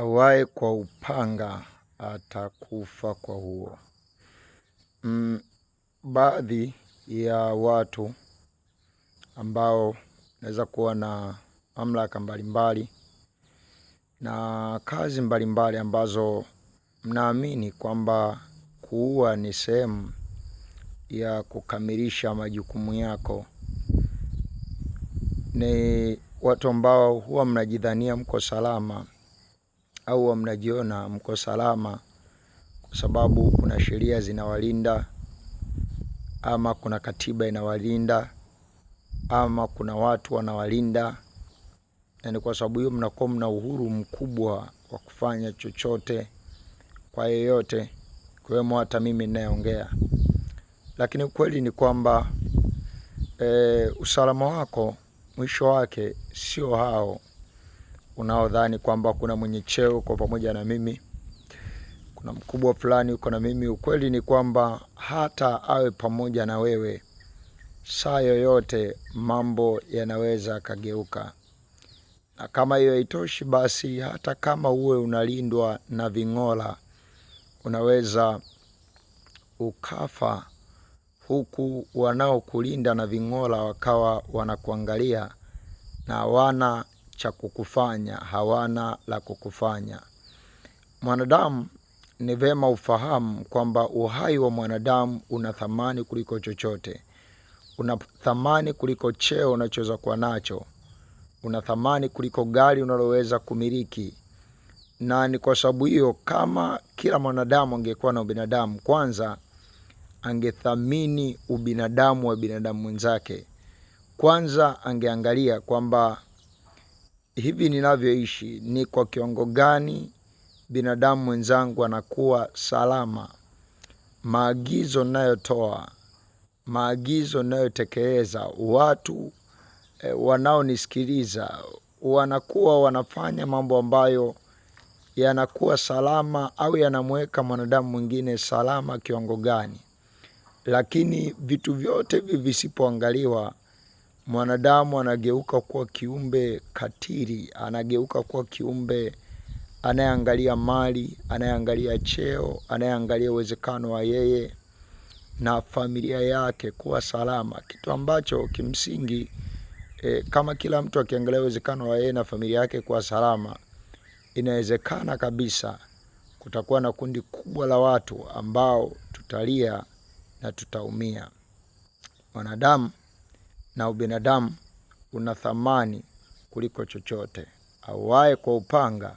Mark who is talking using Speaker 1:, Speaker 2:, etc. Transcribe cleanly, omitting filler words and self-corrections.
Speaker 1: Awaye kwa upanga atakufa kwa huo. Baadhi ya watu ambao naweza kuwa na mamlaka mbalimbali na kazi mbalimbali ambazo mnaamini kwamba kuua ni sehemu ya kukamilisha majukumu yako. Ni watu ambao huwa mnajidhania mko salama au huwa mnajiona mko salama kwa sababu kuna sheria zinawalinda, ama kuna katiba inawalinda, ama kuna watu wanawalinda. Na ni kwa sababu hiyo mnakuwa mna uhuru mkubwa wa kufanya chochote kwa yeyote, ikiwemo hata mimi ninayeongea. Lakini ukweli ni kwamba usalama wako mwisho wake sio hao unaodhani kwamba kuna mwenye cheo kwa pamoja na mimi, kuna mkubwa fulani uko na mimi. Ukweli ni kwamba hata awe pamoja na wewe, saa yoyote mambo yanaweza kageuka. Na kama hiyo haitoshi, basi hata kama uwe unalindwa na ving'ola, unaweza ukafa huku wanaokulinda na ving'ola wakawa wanakuangalia na hawana cha kukufanya, hawana la kukufanya. Mwanadamu ni vema ufahamu kwamba uhai wa mwanadamu una thamani kuliko chochote. Una thamani kuliko cheo unachoweza kuwa nacho. Una thamani kuliko gari unaloweza kumiliki. Na ni kwa sababu hiyo, kama kila mwanadamu angekuwa na ubinadamu, kwanza angethamini ubinadamu wa binadamu mwenzake. Kwanza angeangalia kwamba hivi ninavyoishi ni kwa kiwango gani binadamu mwenzangu anakuwa salama. Maagizo ninayotoa, maagizo ninayotekeleza, watu wanaonisikiliza wanakuwa wanafanya mambo ambayo yanakuwa salama au yanamweka mwanadamu mwingine salama kiwango gani. Lakini vitu vyote hivi visipoangaliwa, mwanadamu anageuka kuwa kiumbe katili, anageuka kuwa kiumbe anayeangalia mali, anayeangalia cheo, anayeangalia uwezekano wa yeye na familia yake kuwa salama. Kitu ambacho kimsingi kama kila mtu akiangalia uwezekano wa yeye na familia yake kuwa salama, inawezekana kabisa kutakuwa na kundi kubwa la watu ambao tutalia na tutaumia. Wanadamu na ubinadamu una thamani kuliko chochote. Awaye kwa upanga